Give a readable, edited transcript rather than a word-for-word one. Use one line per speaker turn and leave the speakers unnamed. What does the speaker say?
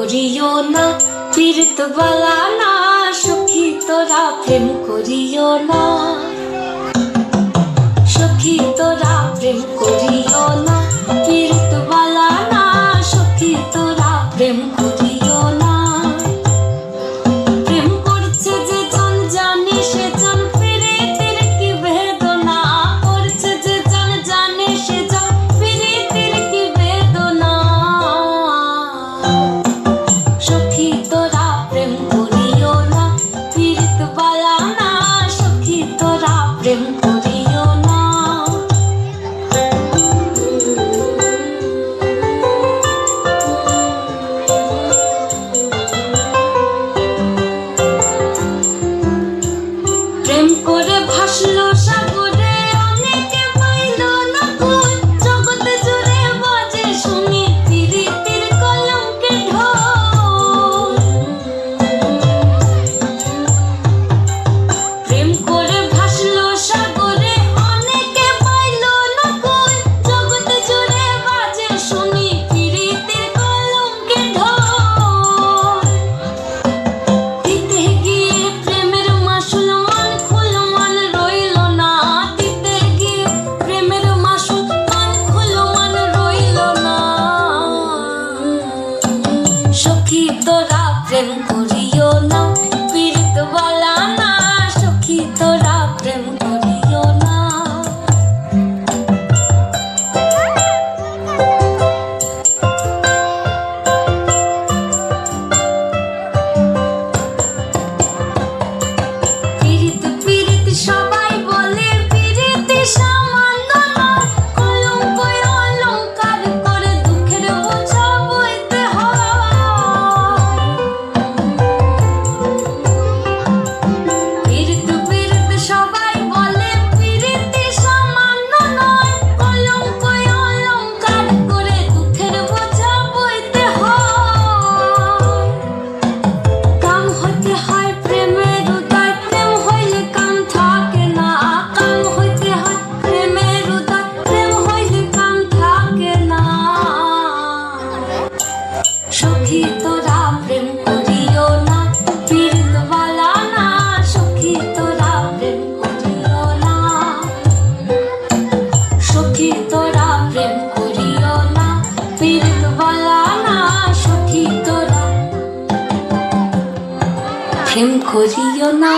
করিও না, পীড়িত বালা না, সখী তোরা প্রেম করিও না, সখী তোরা প্রেম করিও না, পীড়িত বালা না, সখী তোরা প্রেম করিও না। প্রেম করছে যে জন জানে সে জন পীড়িতের কি বেদনা, করছে যে জন জানে সে জন পীড়িতের কি বেদনা। সখী তোরা প্রেম করিও না, পীড়িত বালা না, সখী তোরা প্রেম করিও না। প্রেম করে ভাসলো সাগরে, অনেকে পাইল না কই, জগতে জুড়ে বাজে শুনি পীড়িতের কলঙ্কের ঢোল। প্রেম করে ভাসলো সাগরে, অনেকে পাইল না কই, জগতে জুড়ে বাজে শুনি পীড়িতের কলঙ্কের ঢোল। দিতে গিয়ে প্রেমের মাসুল মান খুলো মান রইল না, দিতে গিয়ে প্রেমের মাসুল মান খুলো মান রইল না। সখী তোরা প্রেম করিও না, পীড়িত বালা না, সখী তোরা প্রেম করিও না। পীড়িত পীড়িত সবাই বলে, পীড়িত সামান্য নয়, কলঙ্ক অলঙ্কার করে দুঃখের বোঝা বইতে হয়। পীড়িত পীড়িত সবাই বলে, পীড়িত সামান্য নয়, কলঙ্ক অলঙ্কার করে দুঃখের বোঝা বইতে হয়। কাম হইতে হয় প্রেমের উদয়, প্রেম হইলে কাম থাকে না, কাম হইতে হয় প্রেমের উদয়, প্রেম হইলে কাম থাকে না। সখী তোরা প্রেম করিও না, পীড়িত বালা না, সখী তোরা প্রেম করিও না, সখী তোরা প্রেম করিও না, পীড়িত বালা না, সখী তোরা প্রেম করিও না।